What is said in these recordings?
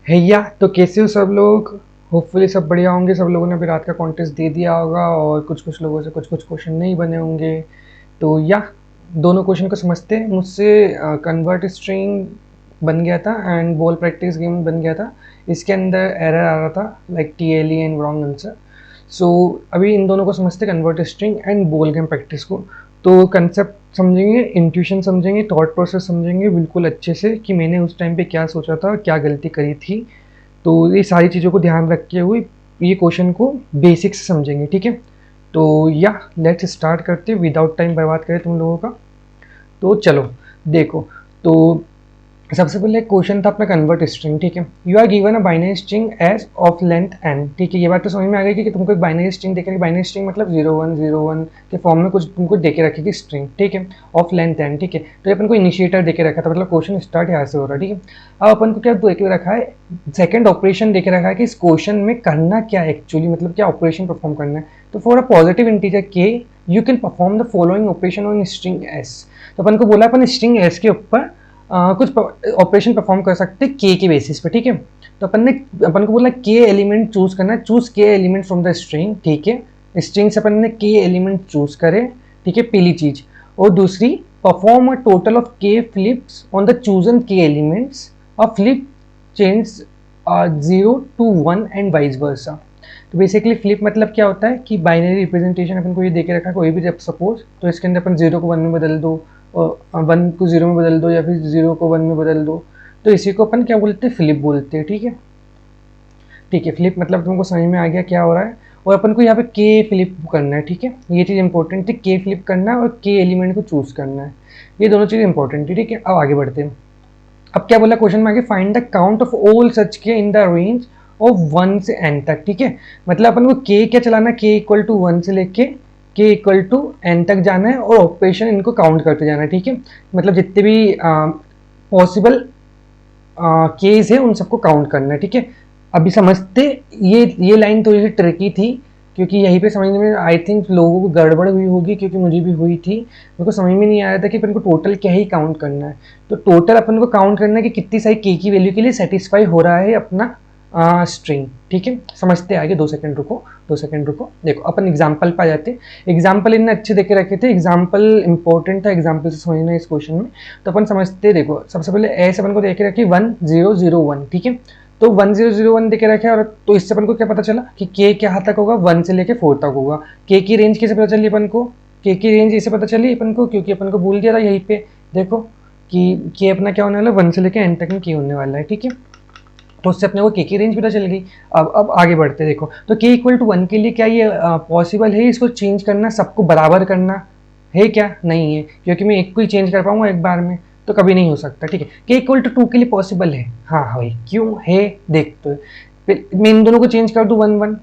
हैया तो कैसे हो सब लोग। होपफुली सब बढ़िया होंगे। सब लोगों ने अभी रात का कॉन्टेस्ट दे दिया होगा और कुछ कुछ लोगों से कुछ कुछ क्वेश्चन नहीं बने होंगे। तो या दोनों क्वेश्चन को समझते हैं। मुझसे कन्वर्ट स्ट्रिंग बन गया था एंड बॉल प्रैक्टिस गेम बन गया था। इसके अंदर एरर आ रहा था like TLE and wrong answer. So अभी इन दोनों को समझते convert string and ball game practice को। तो कंसेप्ट समझेंगे, इंट्यूशन समझेंगे, थॉट प्रोसेस समझेंगे बिल्कुल अच्छे से कि मैंने उस टाइम पे क्या सोचा था, क्या गलती करी थी। तो ये सारी चीज़ों को ध्यान रखते हुए ये क्वेश्चन को बेसिक से समझेंगे, ठीक है। तो या लेट्स स्टार्ट करते विदाउट टाइम बर्बाद करें तुम लोगों का। तो चलो देखो। तो सबसे पहले क्वेश्चन था अपना कन्वर्ट स्ट्रिंग, ठीक है। You are given a binary string as of length N, ठीक है। ये बात तो समझ में आ गई कि तुमको एक बाइनरी स्ट्रिंग देखेगी। बाइनरी स्ट्रिंग मतलब 0 1 0 1 के फॉर्म में कुछ तुमको देके रखेगी स्ट्रिंग, ठीक है, ऑफ लेंथ एन, ठीक है। तो ये अपन को इनिशिएटर देके रखा था, मतलब क्वेश्चन स्टार्ट यहाँ से हो रहा है, ठीक है। अब अपन को क्या देके रखा है, सेकंड ऑपरेशन देके रखा है कि इस क्वेश्चन में करना क्या है एक्चुअली, मतलब क्या ऑपरेशन परफॉर्म करना है। तो फॉर अ पॉजिटिव इंटीजर के you can perform the following operation on string S. तो अपन को बोला अपन स्ट्रिंग एस के ऊपर कुछ ऑपरेशन परफॉर्म कर सकते हैं के बेसिस पे, ठीक है। तो अपन को बोला के एलिमेंट चूज करना है, चूज के एलिमेंट फ्रॉम द स्ट्रिंग, ठीक है। स्ट्रिंग से अपन ने के एलिमेंट चूज करे, ठीक है, पहली चीज। और दूसरी, परफॉर्म अ टोटल ऑफ के फ्लिप्स ऑन द चूजन के elements, a flip change 0 to 1 and vice versa. तो बेसिकली फ्लिप मतलब क्या होता है कि बाइनरी रिप्रेजेंटेशन अपन को ये देके रखा है कोई भी, जब सपोज तो इसके अंदर अपन 0 को 1 में बदल दो और 1 को 0 में बदल दो या फिर 0 को 1 में बदल दो। तो इसी को अपन क्या बोलते हैं, फ्लिप बोलते हैं, ठीक है। ठीक है, फ्लिप मतलब तुमको समझ में आ गया क्या हो रहा है। और अपन को यहाँ पे के फ्लिप करना है, ठीक है। ये चीज़ इंपॉर्टेंट थी, के फ्लिप करना है और के एलिमेंट को चूज करना है। ये दोनों चीज़ इंपॉर्टेंट थी, ठीक है। अब आगे बढ़ते हैं। अब क्या बोला क्वेश्चन में आगे, find the count of all such के इन द रेंज ऑफ 1 से n तक, ठीक है। मतलब अपन को के क्या चलाना है, के इक्वल टू 1 से लेके के इक्वल टू n तक जाना है और ऑपरेशन इनको काउंट करते जाना है, ठीक है। मतलब जितने भी पॉसिबल केस है उन सबको काउंट करना है, ठीक है। अभी समझते, ये लाइन थोड़ी सी ट्रिकी थी क्योंकि यहीं पे समझने में आई थिंक लोगों को गड़बड़ हुई होगी, क्योंकि मुझे भी हुई थी। मेरे को समझ में नहीं आया था कि अपन को टोटल क्या ही काउंट करना है। तो टोटल अपन को काउंट करना है कि कितनी सारी के की वैल्यू के लिए सेटिस्फाई हो रहा है अपना स्ट्रिंग, ठीक है। समझते आगे, 2 सेकंड रुको, 2 सेकंड रुको। देखो अपन एग्जाम्पल पे आ जाते। एग्जाम्पल इनने अच्छे देके रखे थे, एग्जाम्पल इंपॉर्टेंट था, एग्जाम्पल से समझना है इस क्वेश्चन में। तो अपन समझते, देखो सबसे पहले ऐसे अपन को देखे रखी 1 0 0 1, ठीक है। तो 1 0 0 1 देके रखे और तो इससे अपन को क्या पता चला कि के क्या तक होगा, 1 से लेके 4 तक होगा। के की रेंज कैसे पता चली अपन को, के की रेंज ऐसे पता चली अपन को क्योंकि अपन को बोल दिया था यहीं पे, देखो कि के अपना क्या होने वाला है, 1 से लेके n तक में के होने वाला है, ठीक है। तो उससे अपने को के की रेंज पता चल गई। अब आगे बढ़ते, देखो तो के इक्वल टू 1 के लिए क्या ये पॉसिबल है इसको चेंज करना, सबको बराबर करना है क्या, नहीं है, क्योंकि मैं एक को ही चेंज कर पाऊंगा एक बार में, तो कभी नहीं हो सकता, ठीक है। के इक्वल टू 2 के लिए पॉसिबल है, हाँ भाई क्यों है, देख तो मैं इन दोनों को चेंज कर दूँ 1 1,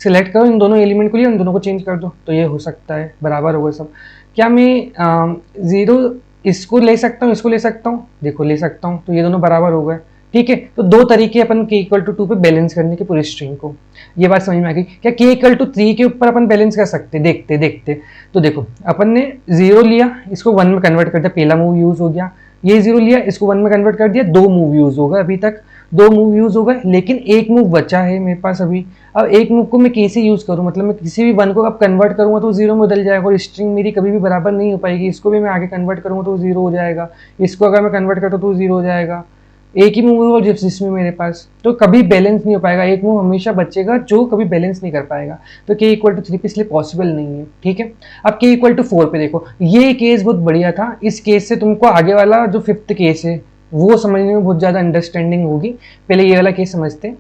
सिलेक्ट करो इन दोनों एलिमेंट को लिए, उन दोनों को चेंज कर दो तो ये हो सकता है, बराबर होगा सब। क्या मैं 0 इसको ले सकता हूँ, इसको ले सकता हूँ, देखो ले सकता हूँ, तो ये दोनों बराबर हो गए, ठीक है। तो दो तरीके अपन के इक्वल टू 2 पे बैलेंस करने की पूरी स्ट्रिंग को। ये बात समझ में आ गई क्या, के इक्वल टू 3 के ऊपर अपन बैलेंस कर सकते, देखते देखते। तो देखो अपन ने 0 लिया, इसको 1 में कन्वर्ट कर दिया, पहला मूव यूज हो गया। ये 0 लिया, इसको 1 में कन्वर्ट कर दिया, 2 मूव यूज हो गए अभी तक, 2 मूव यूज हो गए, लेकिन एक मूव बचा है मेरे पास अभी। अब एक मूव को मैं कैसे यूज करूं, मतलब मैं किसी भी 1 को अब कन्वर्ट करूंगा तो 0 में बदल जाएगा और स्ट्रिंग मेरी कभी भी बराबर नहीं हो पाएगी। इसको भी मैं आगे कन्वर्ट करूंगा तो 0 हो जाएगा, इसको अगर मैं कन्वर्ट करता तो 0 हो जाएगा। एक ही मूव होगा जिसमें मेरे पास, तो कभी बैलेंस नहीं हो पाएगा, एक मूव हमेशा बचेगा जो कभी बैलेंस नहीं कर पाएगा। तो के इक्वल टू 3 पे इसलिए पॉसिबल नहीं है, ठीक है। अब के इक्वल टू 4 पे देखो, ये केस बहुत बढ़िया था, इस केस से तुमको आगे वाला जो 5th केस है वो समझने में बहुत ज़्यादा अंडरस्टैंडिंग होगी। पहले ये वाला केस समझते हैं।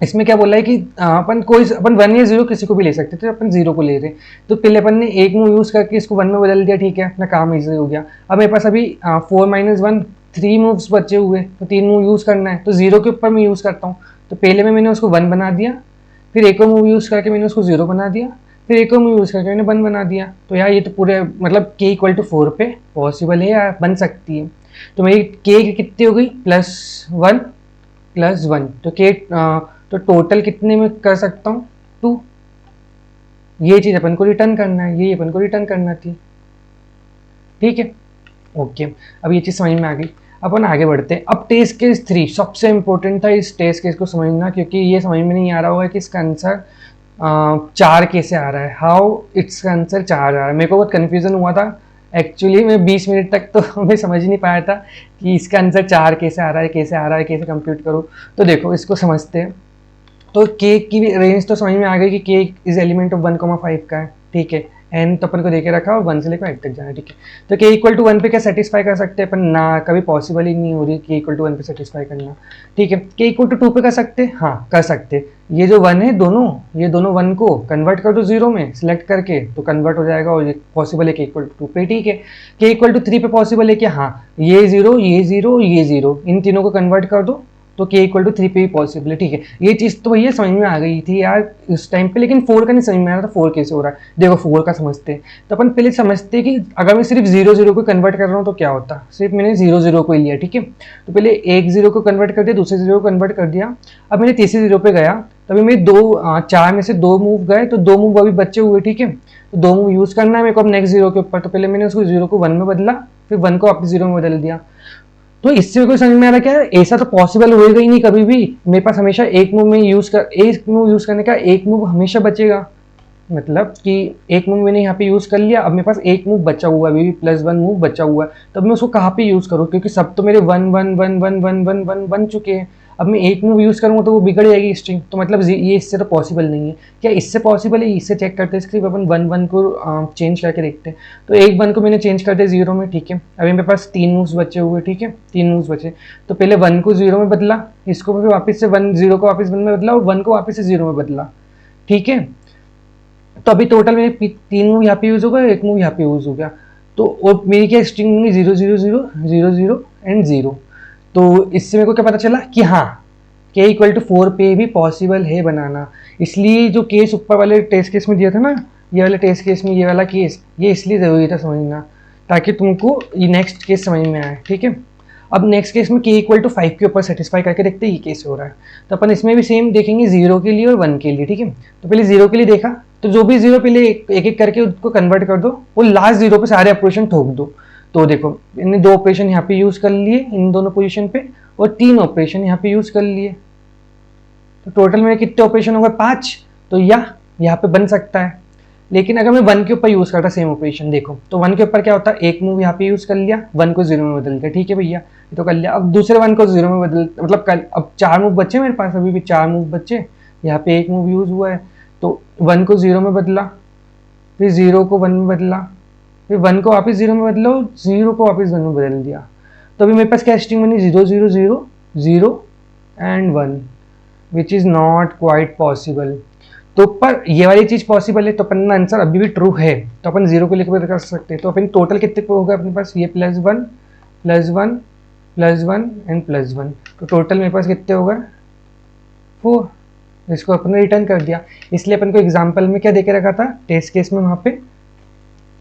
इसमें क्या बोला है कि अपन 1 या 0 किसी को भी ले सकते थे, अपन 0 को ले रहे। तो पहले अपन ने एक मूव यूज करके इसको 1 में बदल दिया, ठीक है, अपना काम इजी हो गया। अब मेरे पास अभी 4 - 1 3 मूव्स बचे हुए, तो 3 मूव यूज करना है, तो 0 के ऊपर मैं यूज करता हूँ। तो पहले में मैंने उसको 1 बना दिया, फिर एक और मूव यूज करके मैंने उसको 0 बना दिया, फिर एक और मूव यूज करके मैंने 1 बना दिया। तो यार ये तो पूरे मतलब के इक्वल टू 4 पे पॉसिबल है यार, बन सकती है। तो मेरी के कितनी हो गई, +1 +1, तो के तो टोटल कितने में कर सकता हूँ, 2। ये चीज़ अपन को रिटर्न करना है, ये अपन को रिटर्न करना थी, ठीक है। ओके, अब ये चीज़ समझ में आ गई। अपन आगे बढ़ते हैं। अब टेस्ट केस 3 सबसे इंपॉर्टेंट था, इस टेस्ट केस को समझना, क्योंकि ये समझ में नहीं आ रहा होगा कि इसका आंसर 4 कैसे आ रहा है, हाउ इसका आंसर 4 आ रहा है। मेरे को बहुत कन्फ्यूज़न हुआ था एक्चुअली, मैं 20 मिनट तक तो मैं समझ ही नहीं पाया था कि इसका आंसर 4 कैसे आ रहा है, कैसे आ रहा है, कैसे कंप्यूट करूँ। तो देखो इसको समझते हैं। तो के की रेंज तो समझ में आ गई कि के इज एलिमेंट ऑफ 1,5 का है, ठीक है। एन तो अपन को देके रखा और 1 से लेकर 5 तक जाना है, ठीक है। तो के इक्वल टू 1 पे क्या सेटिस्फाई कर सकते हैं अपन ना, कभी पॉसिबल ही नहीं हो रही के इक्वल टू 1 पे सेटिस्फाई करना, ठीक है। के इक्वल टू 2 पे कर सकते हैं, हाँ कर सकते हैं। ये जो 1 है दोनों, ये दोनों 1 को कन्वर्ट कर दो 0 में सिलेक्ट करके, तो कन्वर्ट हो जाएगा और ये पॉसिबल है के इक्वल टू 2 पे, ठीक है। के इक्वल टू 3 पे पॉसिबल है कि हाँ ये 0 ये 0 ये 0 इन तीनों को कन्वर्ट कर दो, तो के इक्वल टू 3 पे भी पॉसिबल है, ठीक है। ये चीज़ तो भैया समझ में आ गई थी यार उस टाइम पे, लेकिन 4 का नहीं समझ में आ रहा था 4 कैसे हो रहा है। देखो 4 का समझते हैं, तो अपन पहले समझते हैं कि अगर मैं सिर्फ 0 0 को कन्वर्ट कर रहा हूँ तो क्या होता। सिर्फ मैंने 0 0 को ही लिया, ठीक है। तो पहले एक 0 को कन्वर्ट कर दिया, दूसरे 0 को कन्वर्ट कर दिया। अब मैंने तीसरे 0 पे गया, तभी मेरे 4 में से 2 मूव गए, तो 2 मूव अभी बचे हुए, ठीक है। तो 2 मूव यूज़ करना है मेरे को अब नेक्स्ट 0 के ऊपर। तो पहले मैंने उसको 0 को 1 में बदला, फिर 1 को वापस 0 में बदल दिया। तो इससे कोई समझ में आ रहा क्या है, ऐसा तो पॉसिबल होएगा ही नहीं कभी भी। मेरे पास हमेशा एक मूव में एक मूव यूज करने का एक मूव हमेशा बचेगा। मतलब कि एक मूव मैंने यहाँ पे यूज कर लिया, अब मेरे पास एक मूव बचा हुआ है, अभी भी +1 मूव बचा हुआ है, तब मैं उसको कहाँ पे यूज करूँ, क्योंकि सब तो मेरे 1 1 1 1 1 1 1 बन चुके हैं। अब मैं एक मूव यूज करूँगा तो वो बिगड़ जाएगी स्ट्रिंग, तो मतलब ये इससे तो पॉसिबल नहीं है। क्या इससे पॉसिबल है, इससे चेक करते हैं। इसके अपन 1 1 को चेंज करके देखते हैं। तो एक 1 को मैंने चेंज कर दिया 0 में, ठीक है। अभी मेरे पास 3 मूव्स बचे हुए, ठीक है, 3 मूव्स बचे। तो पहले 1 को 0 में बदला, इसको फिर वापस से 1 0 को वापस 1 में बदला और 1 को वापस से 0 में बदला, ठीक है। तो अभी टोटल मेरे 3 मूव यहाँ पे यूज हो गया, एक मूव यहाँ पे यूज हो गया। तो और मेरी क्या स्ट्रिंग होंगी 0 0 0 0 0 एंड 0। तो इससे मेरे को क्या पता चला कि हाँ के इक्वल टू 4 पे भी पॉसिबल है बनाना। इसलिए जो केस ऊपर वाले टेस्ट केस में दिया था ना, ये वाले टेस्ट केस में ये वाला केस, ये इसलिए ज़रूरी था समझना, ताकि तुमको ये नेक्स्ट केस समझ में आए, ठीक है। अब नेक्स्ट केस में के इक्वल टू 5 के ऊपर सेटिस्फाई करके देखते हैं ये केस हो रहा है। तो अपन इसमें भी सेम देखेंगे 0 के लिए और 1 के लिए, ठीक है। तो पहले 0 के लिए देखा, तो जो भी 0 पहले एक एक करके उसको कन्वर्ट कर दो, वो लास्ट 0 पे सारे ऑपरेशन ठोक दो। तो देखो इन्हें 2 ऑपरेशन यहाँ पे यूज कर लिए इन दोनों पोजीशन पे, और 3 ऑपरेशन यहाँ पे यूज कर लिए। तो टोटल में कितने ऑपरेशन हो गए 5। तो यहाँ पे बन सकता है। लेकिन अगर मैं 1 के ऊपर यूज करता सेम ऑपरेशन, देखो तो 1 के ऊपर क्या होता है, एक मूव यहाँ पे यूज कर लिया, 1 को 0 में बदल दिया, ठीक है भैया, ये तो कर लिया। अब दूसरे 1 को 0 में बदल, मतलब अब 4 मूव बचे मेरे पास, अभी भी 4 मूव बचे, यहाँ पे एक मूव यूज हुआ है। तो 1 को 0 में बदला, फिर 0 को 1 में बदला, फिर 1 को वापस 0 में बदला, 0 को वापस 1 में बदल दिया। तो अभी मेरे पास क्या स्ट्रिंग बनी 0 0 0 0 and 1, which is not quite possible. तो पर ये वाली चीज़ पॉसिबल है, तो अपन आंसर अभी भी ट्रू है, तो अपन 0 को लेकर कर सकते हैं। तो अपन टोटल कितने पे होगा अपने पास, ये +1 +1 +1 एंड +1, तो टोटल मेरे पास कितने हो गए 4। इसको अपन ने रिटर्न कर दिया। इसलिए अपन को एग्जाम्पल में क्या देके रखा था टेस्ट केस में, वहाँ पे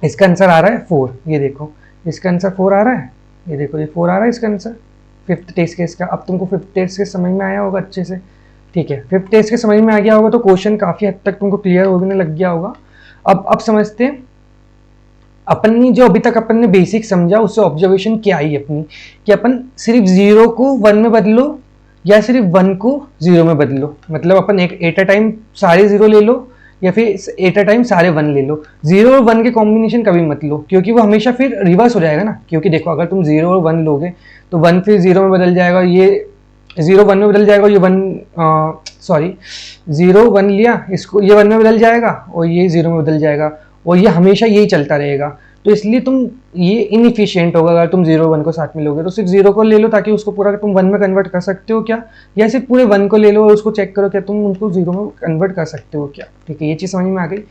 इसका आंसर आ रहा है 4, ये देखो इसका आंसर 4 आ रहा है, ये देखो ये 4 आ रहा है इसका आंसर 5th टेस्ट केस का। अब तुमको 5th टेस्ट केस समझ में आया होगा अच्छे से, ठीक है। 5th टेस्ट केस समझ में आ गया होगा तो क्वेश्चन काफ़ी हद तक तुमको क्लियर होने लग गया होगा। अब समझते हैं अपन ने जो अभी तक अपन ने बेसिक समझा, उससे ऑब्जर्वेशन क्या आई अपनी, कि अपन सिर्फ 0 को 1 में बदलो या सिर्फ 1 को 0 में बदलो। मतलब अपन एक एट अ टाइम सारे 0 ले लो या फिर एट अ टाइम सारे 1 ले लो। 0 और 1 के कॉम्बिनेशन कभी मत लो, क्योंकि वो हमेशा फिर रिवर्स हो जाएगा ना। क्योंकि देखो अगर तुम 0 और 1 लोगे तो 1 फिर 0 में बदल जाएगा, ये 0 1 में बदल जाएगा, ये 0 1 लिया, इसको ये 1 में बदल जाएगा और ये 0 में बदल जाएगा, और ये हमेशा यही चलता रहेगा। तो इसलिए तुम ये इनइफिशियंट होगा अगर तुम 0 1 को साथ में लोगे। तो सिर्फ 0 को ले लो ताकि उसको पूरा तुम 1 में कन्वर्ट कर सकते हो क्या, या सिर्फ पूरे 1 को ले लो और उसको चेक करो क्या तुम उसको 0 में कन्वर्ट कर सकते हो क्या, ठीक है। ये चीज़ समझ में आ गई,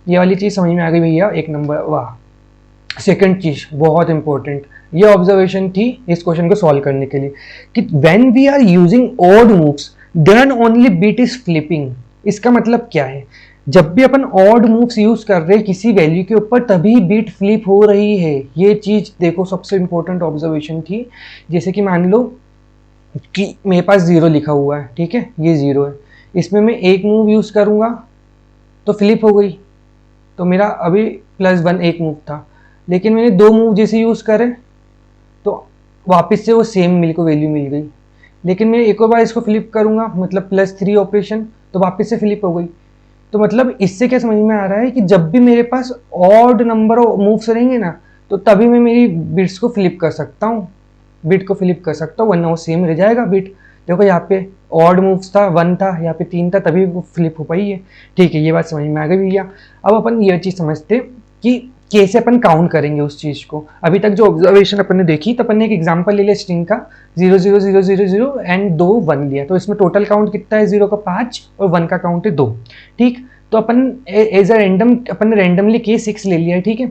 ये वाली चीज़ समझ में आ गई भैया, 1 नंबर, वाह। सेकंड चीज बहुत इंपॉर्टेंट, ये ऑब्जर्वेशन थी इस क्वेश्चन को सॉल्व करने के लिए, कि when we are using odd moves then only bit is flipping. इसका मतलब क्या है, जब भी अपन ऑड मूव्स यूज कर रहे हैं किसी वैल्यू के ऊपर तभी बीट फ्लिप हो रही है। ये चीज देखो सबसे इंपॉर्टेंट ऑब्जर्वेशन थी। जैसे कि मान लो कि मेरे पास 0 लिखा हुआ है, ठीक है, ये 0 है, इसमें मैं एक मूव यूज करूंगा तो फ्लिप हो गई, तो मेरा अभी +1 एक मूव था। लेकिन मैंने 2 मूव जैसे यूज करे तो वापस से वो सेम मेरे को वैल्यू मिल गई। लेकिन मैं एक और बार इसको फ्लिप करूँगा, मतलब +3 ऑपरेशन, तो वापस से फ्लिप हो गई। तो मतलब इससे क्या समझ में आ रहा है कि जब भी मेरे पास ऑड नंबर मूव्स रहेंगे ना, तो तभी मैं मेरी बिट्स को फ्लिप कर सकता हूँ, बिट को फ्लिप कर सकता हूँ, वरना वो सेम रह जाएगा बिट। देखो यहाँ पे ऑड मूव्स था, 1 था, यहाँ पे 3 था, तभी वो फ्लिप हो पाई है। ठीक है, ये बात समझ में आ गई भैया। अब अपन ये चीज़ समझते कि कैसे अपन काउंट करेंगे उस चीज़ को। अभी तक जो ऑब्जर्वेशन अपन ने देखी, तो अपन ने एक एग्जांपल ले लिया स्ट्रिंग का 0 0 0 0 0 एंड 2 1 लिया, तो इसमें टोटल काउंट कितना है, 0 का 5 और 1 का काउंट है 2। ठीक, तो अपन एज अ रैंडम अपन ने रैंडमली K6 ले लिया है। ठीक है,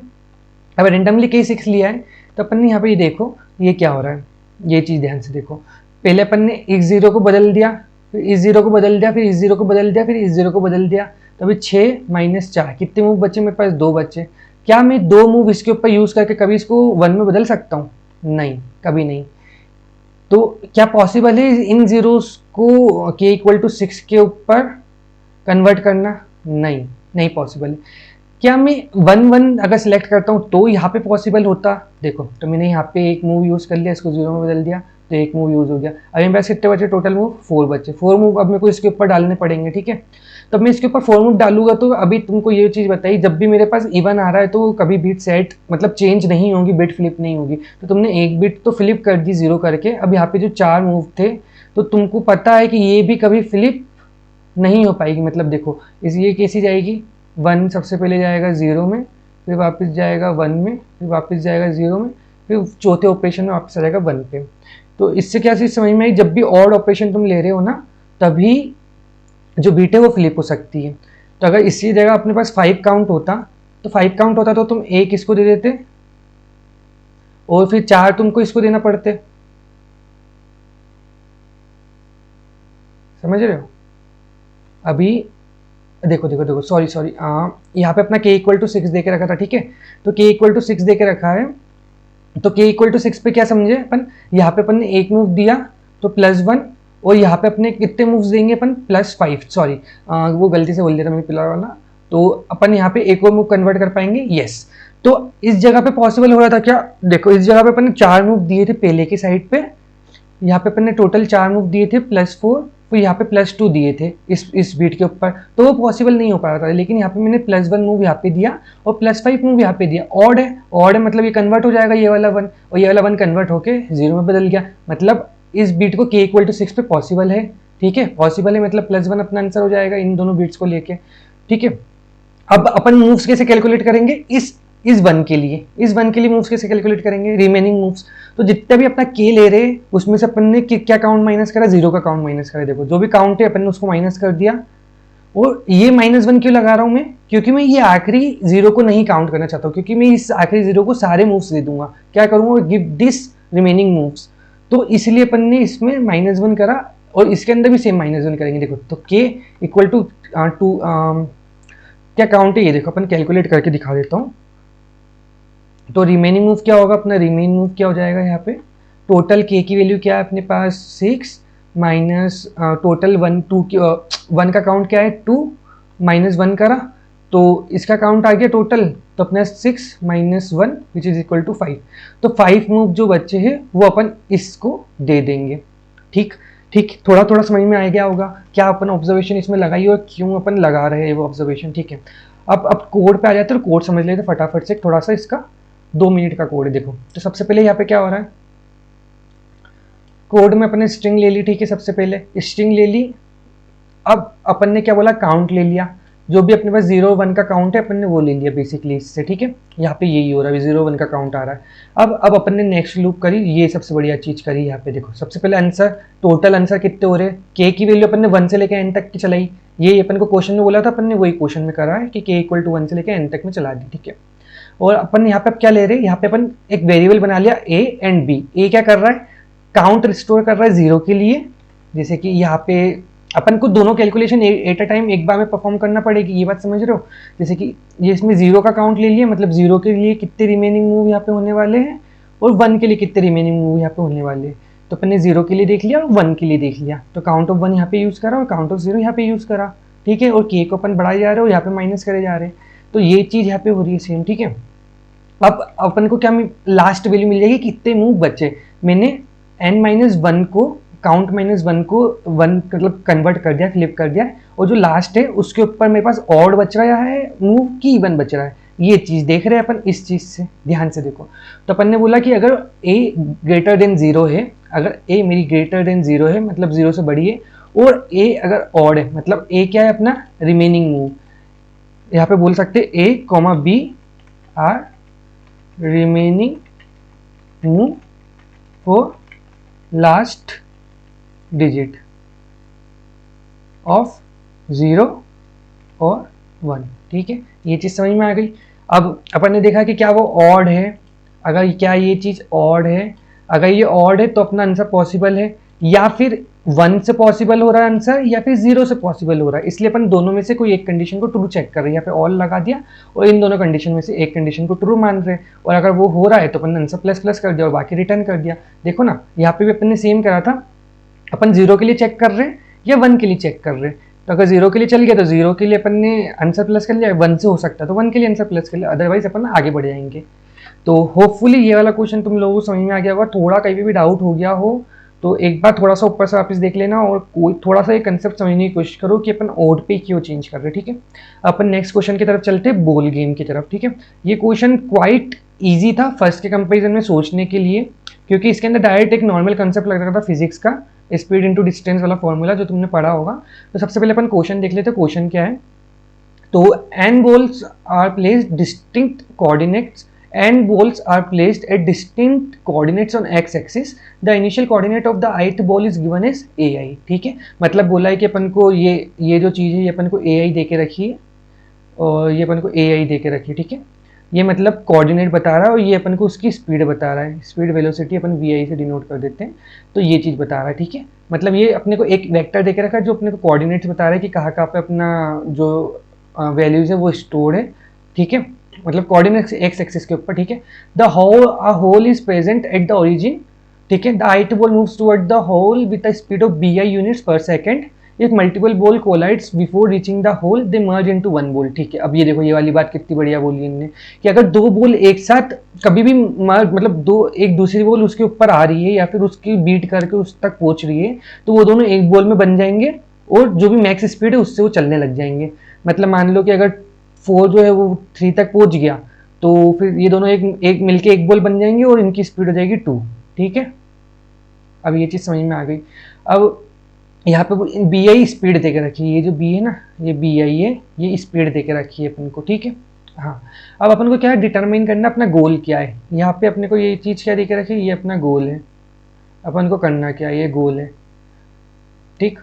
अब रैंडमली K6 लिया है, तो अपन ने यहाँ पे ये देखो ये क्या हो रहा है, ये चीज़ ध्यान से देखो। पहले अपन ने इस 0 को बदल दिया, फिर इस 0 को बदल दिया, फिर इस 0 को बदल दिया, फिर इस 0 को बदल दिया, तो अभी 6 - 4 कितने मूव बचे मेरे पास, 2 बचे। क्या मैं 2 मूव इसके ऊपर यूज़ करके कभी इसको 1 में बदल सकता हूँ? नहीं, कभी नहीं। तो क्या पॉसिबल है इन जीरोस को k = 6 के ऊपर कन्वर्ट करना? नहीं, नहीं पॉसिबल है। क्या मैं 1 अगर सिलेक्ट करता हूँ तो यहाँ पे पॉसिबल होता? देखो, तो मैंने यहाँ पे एक मूव यूज़ कर लिया, इसको 0 में बदल दिया, तो एक मूव यूज़ हो गया। अब मेरे पास कितने बचे टोटल मूव? 4 बचे। 4 मूव अब मेरे को इसके ऊपर डालने पड़ेंगे। ठीक है, तब मैं इसके ऊपर 4 मूव डालूंगा, तो अभी तुमको ये चीज़ बताई, जब भी मेरे पास इवन आ रहा है तो कभी बिट सेट मतलब चेंज नहीं होगी, बिट फ्लिप नहीं होगी। तो तुमने एक बिट तो फ्लिप कर दी 0 करके। अब यहाँ पे जो 4 मूव थे, तो तुमको पता है कि ये भी कभी फ्लिप नहीं हो पाएगी। मतलब देखो, इस ये कैसी जाएगी, 1 सबसे पहले जाएगा 0 में, फिर वापस जाएगा 1 में, फिर वापस जाएगा 0 में, फिर चौथे ऑपरेशन में वापस आ जाएगा 1 पे। तो इससे क्या चीज़ समझ में आई, जब भी ऑड ऑपरेशन तुम ले रहे हो ना, तभी जो बीट है वो फ्लिप हो सकती है। तो अगर इसी जगह अपने पास 5 काउंट होता, तो 5 काउंट होता तो तुम एक इसको दे देते और फिर 4 तुमको इसको देना पड़ते। समझ रहे हो? अभी देखो देखो देखो, सॉरी सॉरी, यहाँ पे अपना k = 6 दे के रखा था। ठीक है, तो k = 6 दे के रखा है, तो k = 6 पे क्या समझे अपन, यहाँ पे अपन ने एक मूव दिया तो +1, और यहाँ पे अपने कितने मूव्स देंगे अपन, +5। सॉरी, वो गलती से बोल दिया था मैंने पिलर वाला। तो अपन यहाँ पे एक और मूव कन्वर्ट कर पाएंगे, यस। तो इस जगह पे पॉसिबल हो रहा था क्या, देखो इस जगह पे अपन ने 4 मूव दिए थे पहले की साइड पे, यहाँ पे अपन ने टोटल 4 मूव दिए थे +4, फिर यहाँ पे +2 दिए थे इस बीट के ऊपर, तो वो पॉसिबल नहीं हो पा रहा था। लेकिन यहाँ पे मैंने +1 मूव यहाँ पे दिया और +5 मूव यहाँ पे दिया। ऑड है, ऑड है मतलब ये कन्वर्ट हो जाएगा, ये वाला 1 और ये वाला 1 कन्वर्ट होके 0 में बदल गया। मतलब इस बीट को k = 6 पे पॉसिबल है। ठीक है, पॉसिबल है, मतलब +1 अपना आंसर हो जाएगा इन दोनों बीट्स को लेके। ठीक है, अब अपन मूव्स कैसे कैलकुलेट करेंगे, इस वन के लिए, इस वन के लिए मूव्स कैसे कैलकुलेट करेंगे, रिमेनिंग मूव्स। तो जितना भी अपना के ले रहे उसमें से अपन ने क्या काउंट माइनस करा, 0 का काउंट माइनस करा। देखो जो भी काउंट है अपन ने उसको माइनस कर दिया। और ये -1 क्यों लगा रहा हूं मैं, क्योंकि मैं ये आखिरी 0 को नहीं काउंट करना चाहता हूँ, क्योंकि मैं इस आखिरी 0 को सारे मूव्स दे दूंगा। क्या करूंगा, गिव दिस रिमेनिंग मूव्स। तो इसलिए अपन ने इसमें -1 करा और इसके अंदर भी सेम -1 करेंगे। देखो, तो k = 2 क्या काउंट है ये देखो, अपन कैलकुलेट करके दिखा देता हूँ। तो रिमेनिंग मूव क्या होगा, अपना रिमेनिंग मूव क्या हो जाएगा, यहाँ पे टोटल k की वैल्यू क्या है अपने पास 6 माइनस टोटल 1 का काउंट क्या है 2 -1 करा, तो इसका काउंट आ गया टोटल, तो अपने 6 - 1 विच इज इक्वल टू 5। तो 5 मूव जो बच्चे हैं वो अपन इसको दे देंगे। ठीक ठीक, थोड़ा थोड़ा समझ में आ गया होगा क्या अपन ऑब्जर्वेशन इसमें लगाई और क्यों अपन लगा रहे हैं वो ऑब्जर्वेशन। ठीक है, अब कोड पे आ जाते हैं, तो कोड समझ लेते फटाफट से। थोड़ा सा इसका 2 मिनट का कोड है। देखो, तो सबसे पहले यहाँ पे क्या हो रहा है, कोड में अपने स्ट्रिंग ले ली। ठीक है, सबसे पहले स्ट्रिंग ले ली। अब अपन ने क्या बोला, काउंट ले लिया, जो भी अपने पास 0 1 का काउंट है अपन ने वो ले लिया बेसिकली इससे। ठीक है, यहाँ पे यही हो रहा है, 0 1 का काउंट आ रहा है। अब अपन ने नेक्स्ट लूप करी, ये सबसे बढ़िया चीज करी। यहाँ पे देखो, सबसे पहले आंसर, टोटल आंसर कितने हो रहे, के की वैल्यू अपन ने 1 से लेकर एन तक की चलाई। ये अपन को क्वेश्चन में बोला था, अपन ने वही क्वेश्चन में करा है कि k = 1 से लेकर एन तक में चला दी। ठीक है, और अपन यहाँ पे क्या ले रहे हैं, यहाँ पे अपन एक वेरिएबल बना लिया a एंड b। a क्या कर रहा है, काउंट रिस्टोर कर रहा है 0 के लिए। जैसे कि यहाँ पे अपन को दोनों कैलकुलेशन एट अ टाइम एक बार में परफॉर्म करना पड़ेगी, ये बात समझ रहे हो। जैसे कि ये इसमें 0 का काउंट ले लिया, मतलब 0 के लिए कितने रिमेनिंग मूव यहाँ पे होने वाले हैं और 1 के लिए कितने रिमेनिंग मूव यहाँ पे होने वाले हैं। तो अपन ने 0 के लिए देख लिया और 1 के लिए देख लिया, तो काउंट ऑफ 1 यहाँ पे यूज़ करा और काउंट ऑफ 0 यहाँ पे यूज़ करा। ठीक है, और k को अपन बढ़ाए जा रहे हो, यहाँ पे माइनस करे जा रहे हैं, तो ये चीज़ यहाँ पे हो रही है सेम। ठीक है, अब अपन को क्या लास्ट वैल्यू मिल जाएगी, कितने मूव बचे। मैंने n-1 को काउंट -1 को 1 मतलब कन्वर्ट कर दिया, फ्लिप कर दिया, और जो लास्ट है उसके ऊपर मेरे पास ऑड बच रहा है मूव की इवन बच रहा है। ये चीज़ देख रहे हैं अपन इस चीज़ से, ध्यान से देखो। तो अपन ने बोला कि अगर a ग्रेटर देन 0 है, अगर a मेरी ग्रेटर देन 0 है मतलब 0 से बड़ी है, और a अगर ऑड है मतलब a क्या है अपना रिमेनिंग मूव, यहाँ पे बोल सकते a, b are remaining move for last digit of 0 और 1। ठीक है, ये चीज़ समझ में आ गई। अब अपन ने देखा कि क्या वो ऑड है, अगर क्या ये चीज़ ऑड है, अगर ये ऑड है तो अपना आंसर पॉसिबल है, या फिर 1 से पॉसिबल हो रहा है आंसर, या फिर 0 से पॉसिबल हो रहा है। इसलिए अपन दोनों में से कोई एक कंडीशन को ट्रू चेक कर रहे हैं, यहाँ पे ऑल लगा दिया और इन दोनों कंडीशन में से एक कंडीशन को ट्रू मान रहे हैं, और अगर वो हो रहा है तो अपन ने आंसर प्लस प्लस कर दिया और बाकी रिटर्न कर दिया। देखो ना, यहाँ पे भी अपन ने सेम करा था, अपन 0 के लिए चेक कर रहे हैं या 1 के लिए चेक कर रहे हैं। तो अगर 0 के लिए चल गया तो 0 के लिए अपन ने आंसर प्लस कर लिया, 1 से हो सकता है तो 1 के लिए आंसर प्लस कर लिया, अदरवाइज अपन आगे बढ़ जाएंगे। तो होपफुली ये वाला क्वेश्चन तुम लोगों को समझ में आ गया होगा। थोड़ा कहीं भी डाउट हो गया हो तो एक बार थोड़ा सा ऊपर से वापस देख लेना, और कोई थोड़ा सा ये कंसेप्ट समझने की कोशिश करो कि अपन ओड पे क्यों चेंज कर रहे हैं। ठीक है, अपन नेक्स्ट क्वेश्चन की तरफ चलते हैं, बॉल गेम की तरफ। ठीक है, ये क्वेश्चन क्वाइट ईजी था फर्स्ट के कंपेरिजन में सोचने के लिए, क्योंकि इसके अंदर डायरेक्ट एक नॉर्मल कंसेप्ट लग रहा था फिजिक्स का, स्पीड इंटू डिस्टेंस वाला फॉर्मूला जो तुमने पढ़ा होगा। तो सबसे पहले अपन क्वेश्चन देख लेते हैं, क्वेश्चन क्या है। तो n balls are placed distinct coordinates, n balls are placed at distinct coordinates on x axis, the initial coordinate of the ith ball is given as ai। ठीक है, मतलब बोला है कि अपन को ये जो चीज़ है ये अपन को ai दे के रखी है, और ये अपन को ai दे के रखी है। ठीक है, ये मतलब कोऑर्डिनेट बता रहा है और ये अपन को उसकी स्पीड बता रहा है, स्पीड वेलोसिटी अपन vi से डिनोट कर देते हैं, तो ये चीज़ बता रहा है। ठीक है, मतलब ये अपने को एक वेक्टर दे के रखा है जो अपने को कोऑर्डिनेट्स बता रहा है कि कहाँ पे अपना जो वैल्यूज है वो स्टोर्ड है। ठीक है, मतलब कोऑर्डिनेट्स एक्स एक्सिस के ऊपर। ठीक है, the hole is present at the origin. ठीक है, the ith ball moves toward the hole with a speed of bi units per second. If multiple ball collides before reaching the hole, they merge into one ball। ठीक है, अब ये देखो ये वाली बात कितनी बढ़िया बोली इनने, कि अगर दो बॉल एक साथ कभी भी मतलब दो एक दूसरी बॉल उसके ऊपर आ रही है या फिर उसकी बीट करके उस तक पहुंच रही है, तो वो दोनों एक बॉल में बन जाएंगे और जो भी मैक्स स्पीड है उससे वो चलने लग जाएंगे। मतलब मान लो कि अगर 4 जो है वो 3 तक पहुंच गया तो फिर ये दोनों एक मिलके एक बॉल बन जाएंगे और इनकी स्पीड हो जाएगी 2। ठीक है, अब ये चीज़ समझ में आ गई। अब यहाँ पे बी आई स्पीड दे के रखी है, ये जो बी है ना, ये बी आई है, ये स्पीड दे के रखी है अपन को। ठीक है, हाँ, अब अपन को क्या है डिटरमाइन करना, अपना गोल क्या है। यहाँ पे अपने को ये चीज़ क्या दे के रखी है, ये अपना गोल है, अपन को करना क्या है, ये गोल है। ठीक,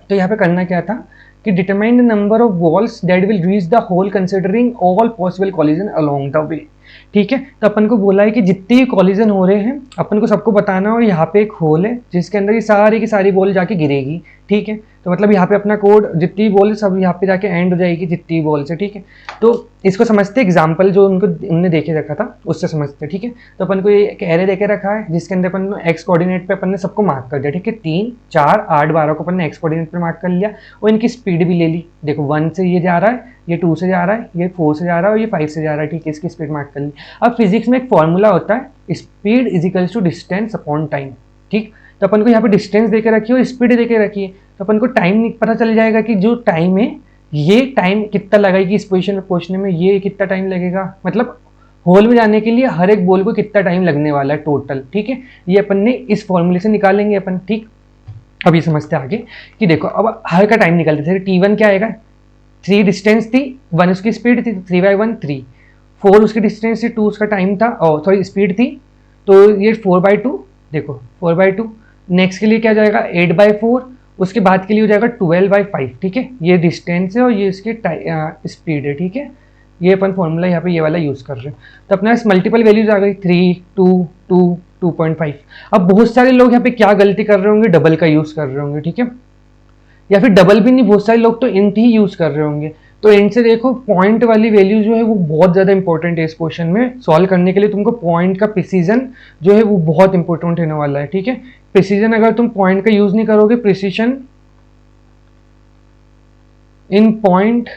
तो यहाँ पे करना क्या था कि determine the number of balls that will reach the hole considering all possible collision along the way. ठीक है, तो अपन को बोला है कि जितने भी कॉलिजन हो रहे हैं अपन को सबको बताना, और यहाँ पे एक होल है जिसके अंदर ये सारी की सारी बॉल जाके गिरेगी। ठीक है, तो मतलब यहाँ पे अपना कोड जितनी बॉल है सब यहाँ पे जाके एंड हो जाएगी जितनी बॉल से। ठीक है, तो इसको समझते एग्जाम्पल जो उनने देखे रखा था उससे समझते। ठीक है, तो अपन को ये एक एरे देके रखा है जिसके अंदर अपन एक्स कोऑर्डिनेट पे अपन ने सबको मार्क कर दिया। ठीक है, 3, 4, 8, 12 को अपन ने एक्स कोऑर्डिनेट पे मार्क कर लिया और इनकी स्पीड भी ले ली। देखो 1 से ये जा रहा है, ये 2 से जा रहा है, ये 4 से जा रहा है और ये 5 से जा रहा है। ठीक है, इसकी स्पीड मार्क कर ली। अब फिजिक्स में एक फॉर्मूला होता है speed is equals to distance upon time. ठीक, तो अपन को यहाँ पे डिस्टेंस देके रखी है और स्पीड देके रखी है, तो अपन को टाइम पता चल जाएगा कि जो टाइम है ये टाइम कितना लगेगी इस पोजीशन पे पहुंचने में, ये कितना टाइम लगेगा, मतलब होल में जाने के लिए हर एक बॉल को कितना टाइम लगने वाला है टोटल। ठीक है, ये अपन ने इस फॉर्मूले से निकालेंगे अपन। ठीक, अब ये समझते आगे कि देखो अब हर का टाइम निकालते थे। T1 क्या आएगा, 3 डिस्टेंस थी, 1 उसकी स्पीड थी, 3/1 3, 4 उसकी डिस्टेंस थी, 2 उसका टाइम था, और सॉरी स्पीड थी, तो ये 4/2। देखो 4/2। नेक्स्ट के लिए क्या जाएगा 8/4, उसके बाद के लिए हो जाएगा 12/5। ठीक है, ये डिस्टेंस है और ये इसकी स्पीड है। ठीक है, ये अपन फॉर्मूला यहाँ पे ये वाला यूज़ कर रहे हैं। तो अपना मल्टीपल वैल्यूज आ गई 3, 2, 2, 2.5। अब बहुत सारे लोग यहाँ पे क्या गलती कर रहे होंगे, डबल का यूज़ कर रहे होंगे। ठीक है, या फिर डबल भी नहीं, बहुत सारे लोग तो इंट ही यूज़ कर रहे होंगे। तो इंट से देखो पॉइंट वाली वैल्यू जो है वो बहुत ज़्यादा इंपॉर्टेंट है इस क्वेश्चन में सॉल्व करने के लिए। तुमको पॉइंट का प्रिसीजन जो है वो बहुत इंपॉर्टेंट होने वाला है। ठीक है, प्रिसीजन अगर तुम पॉइंट का यूज़ नहीं करोगे, प्रिसीजन इन पॉइंट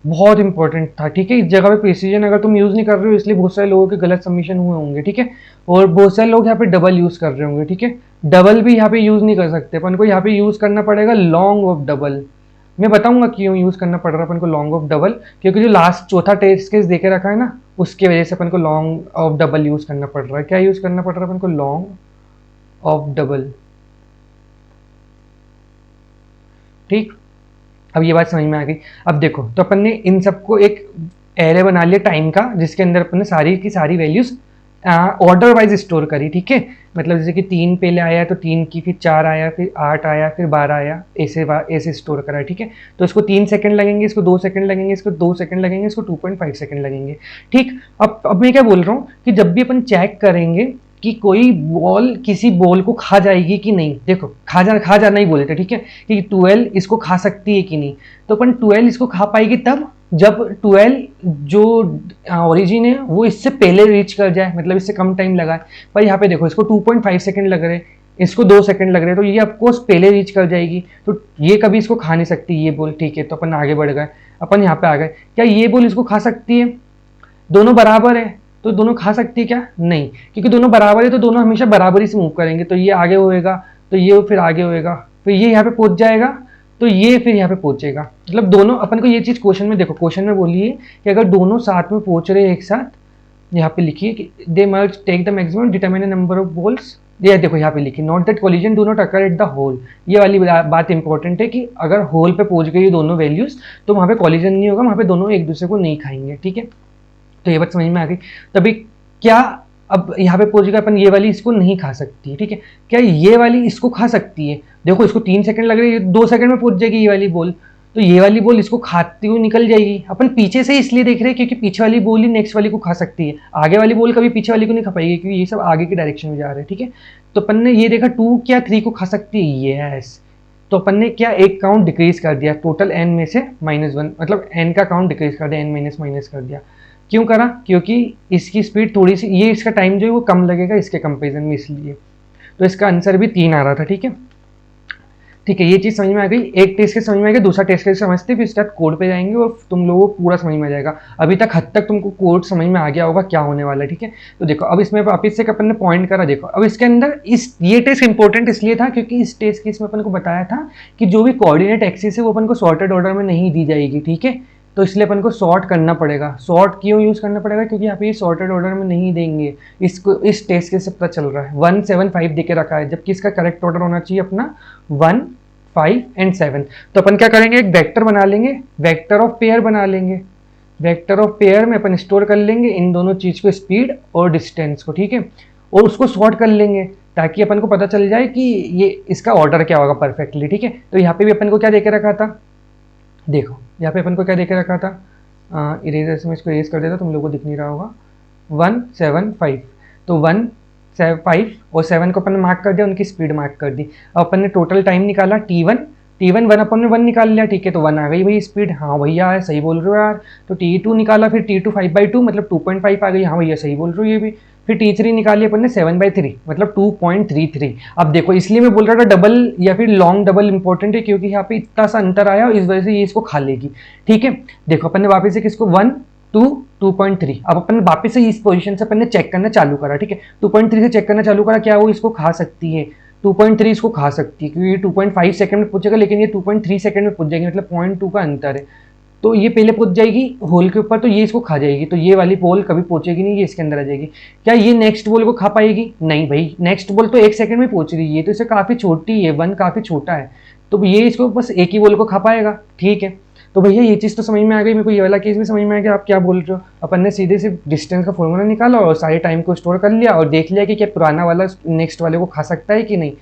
बहुत इंपॉर्टेंट था, ठीक है। इस जगह पे प्रिसीजन अगर तुम यूज़ नहीं कर रहे हो इसलिए बहुत सारे लोगों के गलत सबमिशन हुए होंगे, ठीक है। और बहुत सारे लोग यहाँ पे डबल यूज़ कर रहे होंगे, ठीक है। डबल भी यहाँ पे यूज़ नहीं कर सकते, अपन को यहाँ पे यूज़ करना पड़ेगा लॉन्ग ऑफ डबल। मैं बताऊंगा क्यों यूज़ करना पड़ रहा है अपन को लॉन्ग ऑफ डबल, क्योंकि जो लास्ट चौथा टेस्ट केस देके रखा है ना, उसके वजह से अपन को लॉन्ग ऑफ डबल यूज़ करना पड़ रहा है। क्या यूज़ करना पड़ रहा है अपन को? लॉन्ग ऑफ डबल, ठीक। अब ये बात समझ में आ गई। अब देखो, तो अपन ने इन सबको एक एरे बना लिया टाइम का, जिसके अंदर अपन ने सारी की सारी वैल्यूज ऑर्डर वाइज स्टोर करी, ठीक है। मतलब जैसे कि 3 पहले आया तो 3 की, फिर 4 आया, फिर 8 आया, फिर 12 आया, ऐसे ऐसे स्टोर करा है, ठीक है। तो इसको 3 सेकंड लगेंगे, इसको 2 सेकंड लगेंगे, इसको 2 सेकंड लगेंगे, इसको 2.5 सेकंड लगेंगे, ठीक। अब मैं क्या बोल रहा हूँ कि जब भी अपन चेक करेंगे कि कोई बॉल किसी बॉल को खा जाएगी कि नहीं, देखो खा जाना ही बोले थे, ठीक है, कि 12 इसको खा सकती है कि नहीं। तो अपन 12 इसको खा पाएगी तब जब 12 जो ओरिजिन है वो इससे पहले रीच कर जाए, मतलब इससे कम टाइम लगा है। पर यहाँ पे देखो, इसको 2.5 सेकंड लग रहे, इसको 2 सेकंड लग रहे, तो ये ऑफकोर्स पहले रीच कर जाएगी, तो ये कभी इसको खा नहीं सकती ये बॉल, ठीक है। तो अपन आगे बढ़ गए, अपन यहाँ पे आ गए। क्या ये बॉल इसको खा सकती है? दोनों बराबर है तो दोनों खा सकती है क्या? नहीं, क्योंकि दोनों बराबर है तो दोनों हमेशा बराबरी से मूव करेंगे। तो ये आगे होएगा, तो ये फिर आगे होएगा, फिर ये यहाँ पे पहुंच जाएगा, तो ये फिर यहाँ पे पहुंचेगा। मतलब दोनों, अपन को ये चीज क्वेश्चन में देखो, क्वेश्चन में बोलिए कि अगर दोनों साथ में पहुंच रहे हैं एक साथ, यहाँ पे लिखिए कि they merge take the maximum determine the number of balls. ये देखो यहाँ पे लिखिए not that collision do not occur at the hole. ये वाली बात इंपॉर्टेंट है कि अगर होल पे पहुंच गई दोनों वैल्यूज तो वहां पे कोलिजन नहीं होगा, वहां पे दोनों एक दूसरे को नहीं खाएंगे, ठीक है। तो ये बात समझ में आ गई। तभी क्या, अब यहाँ पे पहुंच गया अपन, ये वाली इसको नहीं खा सकती है, ठीक है। क्या ये वाली इसको खा सकती है? देखो इसको 3 सेकंड लग रहे हैं, 2 सेकंड में पहुंच जाएगी ये वाली बॉल, तो ये वाली बॉल इसको खाती हुई निकल जाएगी। अपन पीछे से इसलिए देख रहे हैं क्योंकि पीछे वाली बॉल ही नेक्स्ट वाली को खा सकती है, आगे वाली बॉल कभी पीछे वाली को नहीं खा पाएगी, क्योंकि ये सब आगे की डायरेक्शन में जा रहे हैं, ठीक है। तो अपन ने ये देखा 2 क्या 3 को खा सकती है, यस। तो अपन ने क्या, एक काउंट डिक्रीज कर दिया, टोटल n में से -1, मतलब n का काउंट डिक्रीज कर दिया, n माइनस माइनस कर दिया। क्यों करा? क्योंकि इसकी स्पीड थोड़ी सी, ये इसका टाइम जो है वो कम लगेगा इसके कंपेरिजन में, इसलिए। तो इसका आंसर भी 3 आ रहा था, ठीक है। ठीक है, ये चीज़ समझ में आ गई। एक टेस्ट के समझ में आ गया, दूसरा टेस्ट के समझते, फिर इसके बाद कोड पे जाएंगे और तुम लोगों को पूरा समझ में आ जाएगा। अभी तक हद तक तुमको कोड समझ में आ गया होगा क्या होने वाला है, ठीक है। तो देखो अब इसमें वापिस से अपन ने पॉइंट करा, देखो अब इसके अंदर ये टेस्ट इंपॉर्टेंट इसलिए था क्योंकि इस टेस्ट केस में अपन को बताया था कि जो भी कोऑर्डिनेट एक्सिस है वो अपन को सॉर्टेड ऑर्डर में नहीं दी जाएगी, ठीक है। तो इसलिए अपन को सॉर्ट करना पड़ेगा। सॉर्ट क्यों यूज करना पड़ेगा? क्योंकि यहाँ पे ये सॉर्टेड ऑर्डर में नहीं देंगे, इसको इस टेस्ट के से पता चल रहा है। 1 7 5 देके रखा है, जबकि इसका करेक्ट ऑर्डर होना चाहिए अपना 1 5 एंड 7। तो अपन क्या करेंगे, एक वेक्टर बना लेंगे, वेक्टर ऑफ पेयर बना लेंगे। वेक्टर ऑफ पेयर में अपन स्टोर कर लेंगे इन दोनों चीज को, स्पीड और डिस्टेंस को, ठीक है। और उसको सॉर्ट कर लेंगे ताकि अपन को पता चल जाए कि ये इसका ऑर्डर क्या होगा परफेक्टली, ठीक है। तो यहाँ पे भी अपन को क्या देके रखा था, देखो यहाँ पे अपन को क्या देके रखा था, इरेजर से मैं इसको इरेज कर देता, तुम लोगों को दिख नहीं रहा होगा। 1 7 5, तो 1 5 और 7 को अपन ने मार्क कर दिया, उनकी स्पीड मार्क कर दी। अब अपन ने टोटल टाइम निकाला T1, वन अपन ने 1 निकाल लिया, ठीक है। तो 1 आ गई भाई स्पीड, हाँ भैया है, सही बोल रहे हो यार। तो T2 निकाला, फिर T2 5/2 मतलब 2.5 आ गई, हाँ भैया सही बोल रहे हो ये भी। फिर T3 निकाली अपन ने 7/3 मतलब 2.33। अब देखो इसलिए मैं बोल रहा था डबल या फिर लॉन्ग डबल इंपॉर्टेंट है, क्योंकि यहाँ पे इतना सा अंतर आया और इस वजह से ये इसको खा लेगी, ठीक है। देखो अपन ने वापस से किसको 1 2 2.3, अब अपन वापस से इस पोजीशन से अपन ने चेक करना चालू करा, ठीक है। 2.3 से चेक करना चालू करा, क्या वो इसको खा सकती है? 2.3 इसको खा सकती है, क्योंकि ये 2.5 सेकंड में पहुंचेगा, लेकिन ये 2.3 सेकंड में पहुंच जाएगी, मतलब 0.2 का अंतर है। तो ये पहले पहुंच जाएगी होल के ऊपर, तो ये इसको खा जाएगी, तो ये वाली बॉल कभी पहुंचेगी नहीं, ये इसके अंदर आ जाएगी। क्या ये नेक्स्ट बॉल को खा पाएगी? नहीं भाई, नेक्स्ट बॉल तो 1 सेकंड में पहुंच रही है, तो इसे काफी छोटी है, 1 काफी छोटा है, तो ये इसको बस एक ही बॉल को खा पाएगा, ठीक है। तो भैया ये चीज़ तो समझ में आ गई, मेरे को ये वाला केस भी समझ में आ गया, आप क्या बोल रहे हो। अपन ने सीधे से डिस्टेंस का फॉर्मूला निकाला और सारे टाइम को स्टोर कर लिया और देख लिया कि क्या पुराना वाला नेक्स्ट वाले को खा सकता है कि नहीं,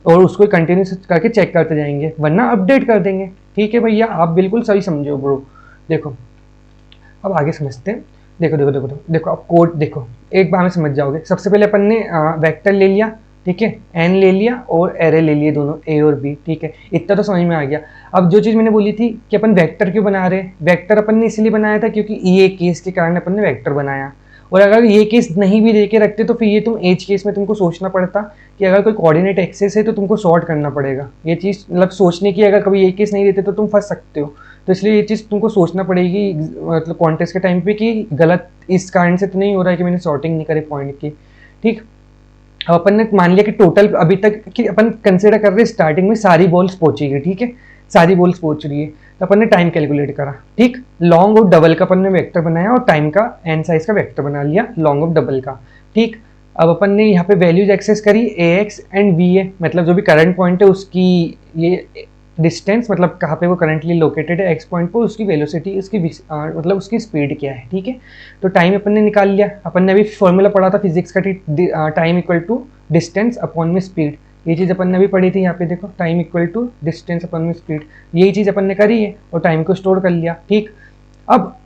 और उसको कंटिन्यू करके चेक करते जाएंगे, वरना अपडेट कर देंगे, ठीक है भैया। आप बिल्कुल सही समझो ब्रो। देखो अब आगे समझते हैं। देखो देखो देखो देखो देखो अब कोड देखो, एक बार में समझ जाओगे। सबसे पहले अपन ने वेक्टर ले लिया, ठीक है, एन ले लिया और एरे ले लिए, दोनों ए और बी, ठीक है। इतना तो समझ में आ गया। अब जो चीज़ मैंने बोली थी कि अपन वेक्टर क्यों बना रहे, वेक्टर अपन ने इसलिए बनाया था क्योंकि ये केस के कारण अपन ने वेक्टर बनाया। और अगर ये केस नहीं भी लेके रखते तो फिर ये तुम एज केस में तुमको सोचना पड़ता कि अगर कोई कोऑर्डिनेट एक्सेस है तो तुमको सॉर्ट करना पड़ेगा। ये चीज़ मतलब सोचने की, अगर कभी ये केस नहीं देते तो तुम फंस सकते हो। तो इसलिए ये चीज़ तुमको सोचना पड़ेगी मतलब कॉन्टेस्ट के टाइम पे कि गलत इस कारण से तो नहीं हो रहा है कि मैंने सॉर्टिंग नहीं करी पॉइंट की। ठीक, अब अपन ने मान लिया कि टोटल अभी तक कि अपन कंसिडर कर रहे हैं स्टार्टिंग में सारी बॉल्स पहुंचेगी, ठीक है, सारी बॉल्स पहुंच रही है, तो अपन ने टाइम कैलकुलेट करा। ठीक, लॉन्ग और डबल का अपन ने वेक्टर बनाया और टाइम का एन साइज का वेक्टर बना लिया लॉन्ग और डबल का। ठीक, अब अपन ने यहाँ पे वैल्यूज एक्सेस करी ए एक्स एंड बी ए, मतलब जो भी करंट पॉइंट है उसकी ये डिस्टेंस, मतलब कहाँ पे वो करंटली लोकेटेड है एक्स पॉइंट पर, उसकी वेलोसिटी, उसकी मतलब उसकी स्पीड क्या है। ठीक है, तो टाइम अपन ने निकाल लिया। अपन ने अभी फॉर्मूला पढ़ा था फिजिक्स का, time equal to distance upon में स्पीड, ये चीज़ अपन ने भी पढ़ी थी। यहाँ पे देखो टाइम इक्वल टू डिस्टेंस अपन में स्पीड, यही चीज़ अपन ने करी है और टाइम को स्टोर कर लिया। ठीक, अब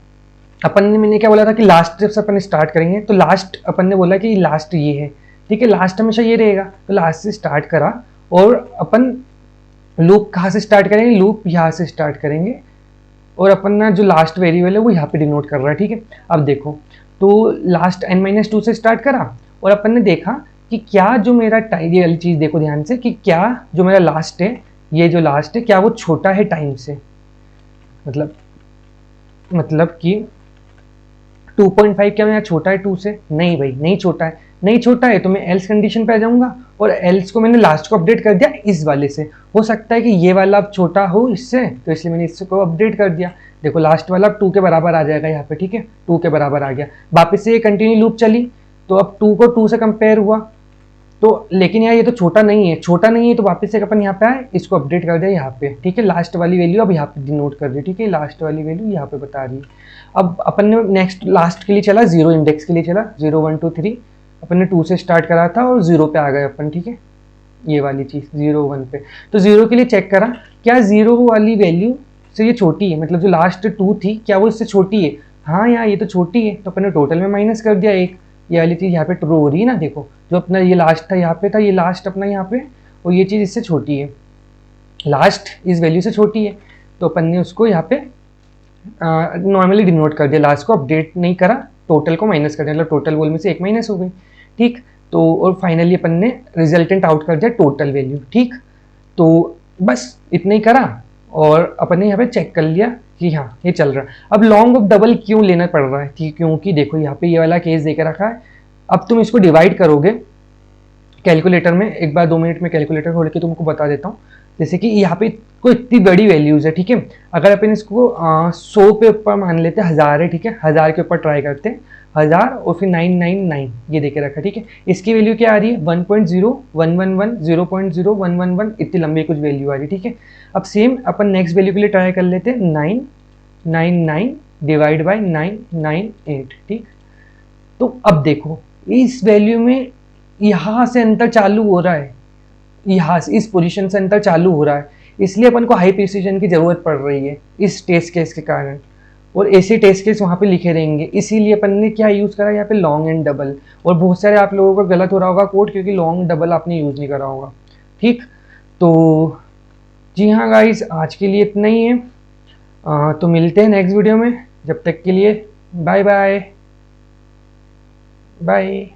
अपन ने, मैंने क्या बोला था कि लास्ट जब से अपन स्टार्ट करेंगे तो लास्ट अपन ने बोला कि लास्ट ये है। ठीक है, लास्ट हमेशा ये रहेगा, तो लास्ट से स्टार्ट करा और अपन लूप कहाँ से स्टार्ट करेंगे, लूप यहाँ से स्टार्ट करेंगे और अपन ना जो लास्ट वेरिएबल है वो यहाँ पे डिनोट कर रहा है। ठीक है, अब देखो तो लास्ट n-2 से स्टार्ट करा और अपन ने देखा कि क्या जो मेरा टाइम, ये वाली चीज़ देखो ध्यान से, कि क्या जो मेरा लास्ट है, ये जो लास्ट है क्या वो छोटा है टाइम से, मतलब कि 2.5 क्या मेरा छोटा है 2 से? नहीं भाई, नहीं छोटा है। नहीं छोटा है तो मैं एल्स कंडीशन पे आ जाऊंगा और एल्स को मैंने लास्ट को अपडेट कर दिया इस वाले से। हो सकता है कि ये वाला अब छोटा हो इससे, तो इसलिए मैंने इसको अपडेट कर दिया। देखो लास्ट वाला अब 2 के बराबर आ जाएगा यहाँ पे। ठीक है, 2 के बराबर आ गया। वापस से ये कंटिन्यू लूप चली तो अब 2 को 2 से कंपेयर हुआ तो, लेकिन यार ये तो छोटा नहीं है, छोटा नहीं है तो वापस से अपन यहाँ पे आए, इसको अपडेट कर दिया यहाँ पे। ठीक है, लास्ट वाली वैल्यू अब यहाँ पे डिनोट कर दी। ठीक है, लास्ट वाली वैल्यू यहाँ पे बता रही है। अब अपन ने नेक्स्ट लास्ट के लिए चला, 0 इंडेक्स के लिए चला, 0 1 2 3, अपन ने 2 से स्टार्ट करा था और 0 पे आ गए अपन। ठीक है, ये वाली चीज़ 0 1 पे, तो 0 के लिए चेक करा क्या 0 वाली वैल्यू से ये छोटी है, मतलब जो लास्ट 2 थी क्या वो इससे छोटी है? हाँ यार ये तो छोटी है, तो अपन ने टोटल में माइनस कर दिया एक। ये वाली चीज़ यहाँ पे ट्रू हो रही है ना, देखो जो अपना ये लास्ट था यहाँ पे था, ये लास्ट अपना यहाँ पे, और ये चीज़ इससे छोटी है, लास्ट इस वैल्यू से छोटी है, तो अपन ने उसको यहाँ पे नॉर्मली डिनोट कर दिया, लास्ट को अपडेट नहीं करा, टोटल को माइनस कर दिया, मतलब टोटल वॉल में से एक माइनस हो गई। ठीक, तो और फाइनली अपन ने रिजल्टेंट आउट कर दिया टोटल वैल्यू। ठीक, तो बस इतना ही करा और अपन ने यहाँ पे चेक कर लिया कि हाँ ये चल रहा है। अब लॉन्ग ऑफ डबल क्यों लेना पड़ रहा है? क्योंकि देखो यहाँ पे ये वाला केस दे के रखा है। अब तुम इसको डिवाइड करोगे कैलकुलेटर में, एक बार 2 मिनट में कैलकुलेटर खोल के तुमको बता देता हूँ। जैसे कि यहाँ पे कोई इतनी बड़ी वैल्यूज है, ठीक है, अगर अपन इसको 100 पे ऊपर मान लेते हैं, 1000 है, ठीक है, 1000 के ऊपर ट्राई करते हैं, 1000 और फिर 999 ये देके रखा। ठीक है, इसकी वैल्यू क्या आ रही है? 1.0111 0.0111, इतनी लंबी कुछ वैल्यू आ रही है। ठीक है, अब सेम अपन नेक्स्ट वैल्यू के लिए ट्राई कर लेते हैं, 999 डिवाइड बाई 998। ठीक, तो अब देखो इस वैल्यू में यहाँ से अंतर चालू हो रहा है, यहाँ से इस पोजीशन से अंतर चालू हो रहा है, इसलिए अपन को हाई प्रिसीजन की ज़रूरत पड़ रही है इस टेस्ट केस के कारण, और ऐसे टेस्ट केस वहाँ पे लिखे रहेंगे, इसीलिए अपन ने क्या यूज़ करा यहाँ पे लॉन्ग एंड डबल। और बहुत सारे आप लोगों का गलत हो रहा होगा कोड, क्योंकि लॉन्ग डबल आपने यूज़ नहीं करा होगा। ठीक, तो जी हाँ गाइस, आज के लिए इतना ही है। तो मिलते हैं नेक्स्ट वीडियो में, जब तक के लिए बाय बाय बाय।